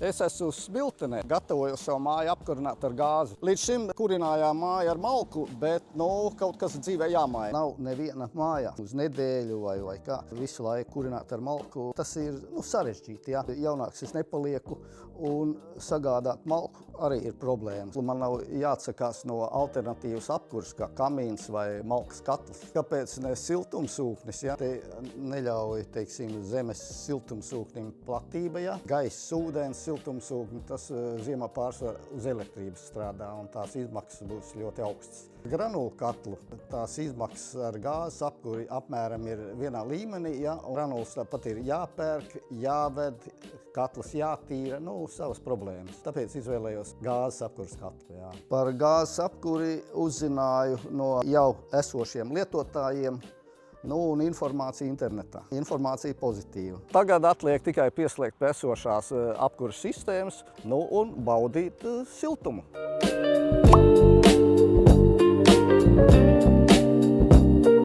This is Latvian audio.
Es esmu uz Smiltenē, gatavoju savu māju apkurināt ar gāzi. Līdz šim kurinājām māju ar malku, bet kaut kas dzīvē jāmaina. Nav neviena māja uz nedēļu vai kā. Visu laiku kurināt ar malku, tas ir sarežģīti. Ja? Jaunāks es nepalieku un sagādāt malku arī ir problēmas. Man nav jāatsakās no alternatīvas apkurs, kā kamīns vai malkas katls. Kāpēc ne siltumsūknis? Ja? Te neļauj, teiksim, zemes siltumsūknim platība, ja? Gaiss, ūdens siltumsūkni, tas ziemā pārsvarā uz elektrības strādā un tās izmaksas būs ļoti augstas. Granulu katlu, tās izmaksas ar gāzes apkuri apmēram ir vienā līmenī, ja? Granulas tāpat ir jāpērk, jāved, katls jātīra, savas problēmas. Tāpēc izvēlējos gāzes apkuras katlu. Jā. Par gāzes apkuri uzzināju no jau esošiem lietotājiem. Un informācija internetā. Informācija pozitīva. Tagad atliek tikai pieslēgt pie esošās apkuras sistēmas, un baudīt siltumu.